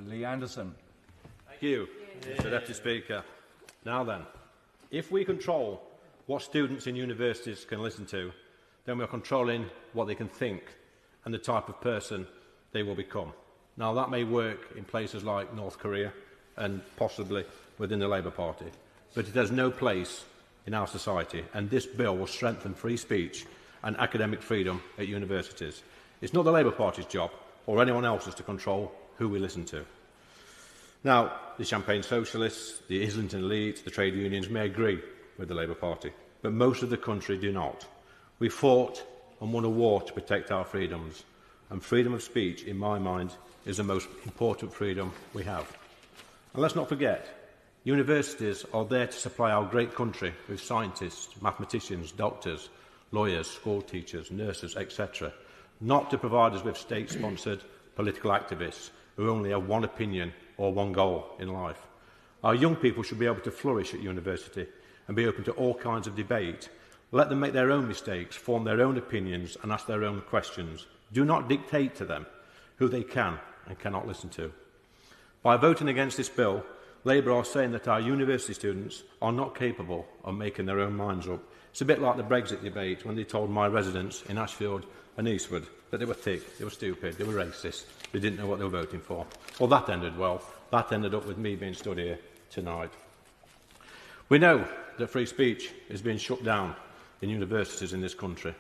Lee Anderson. Thank you, Mr Deputy Speaker. Now then, if we control what students in universities can listen to, then we're controlling what they can think and the type of person they will become. Now, that may work in places like North Korea and possibly within the Labour Party, but it has no place in our society, and this bill will strengthen free speech and academic freedom at universities. It's not the Labour Party's job or anyone else's to control who we listen to. Now, the Champagne Socialists, the Islington elite, the trade unions may agree with the Labour Party, but most of the country do not. We fought and won a war to protect our freedoms, and freedom of speech, in my mind, is the most important freedom we have. And let's not forget, universities are there to supply our great country with scientists, mathematicians, doctors, lawyers, school teachers, nurses, etc., not to provide us with state-sponsored political activists who only have one opinion or one goal in life. Our young people should be able to flourish at university and be open to all kinds of debate. Let them make their own mistakes, form their own opinions and ask their own questions. Do not dictate to them who they can and cannot listen to. By voting against this bill, Labour are saying that our university students are not capable of making their own minds up. It's a bit like the Brexit debate when they told my residents in Ashfield and Eastwood that they were thick, they were stupid, they were racist, they didn't know what they were voting for. Well, that ended well. That ended up with me being stood here tonight. We know that free speech is being shut down in universities in this country.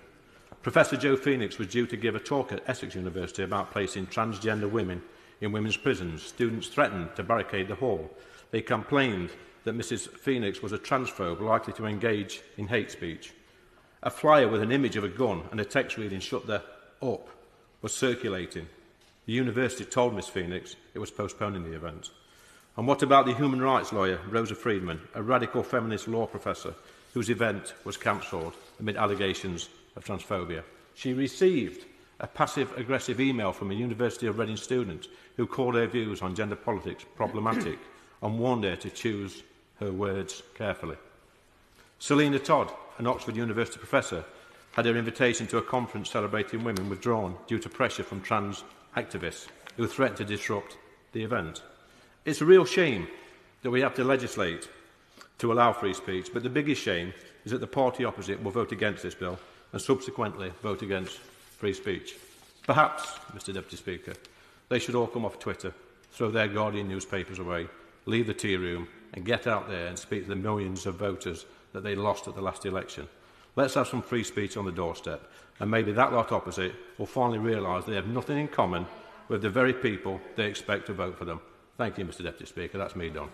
Professor Joe Phoenix was due to give a talk at Essex University about placing transgender women in women's prisons. Students threatened to barricade the hall. They complained that Mrs Phoenix was a transphobe likely to engage in hate speech. A flyer with an image of a gun and a text reading "Shut the up" was circulating. The university told Miss Phoenix it was postponing the event. And what about the human rights lawyer, Rosa Friedman, a radical feminist law professor whose event was cancelled amid allegations of transphobia? She received a passive-aggressive email from a University of Reading student who called her views on gender politics problematic and warned her to choose her words carefully. Selina Todd, an Oxford University professor, had her invitation to a conference celebrating women withdrawn due to pressure from trans activists who threatened to disrupt the event. It's a real shame that we have to legislate to allow free speech, but the biggest shame is that the party opposite will vote against this bill and subsequently vote against free speech. Perhaps, Mr Deputy Speaker, they should all come off Twitter, throw their Guardian newspapers away, leave the tea room and get out there and speak to the millions of voters that they lost at the last election. Let's have some free speech on the doorstep, and maybe that lot opposite will finally realise they have nothing in common with the very people they expect to vote for them. Thank you, Mr Deputy Speaker. That's me done.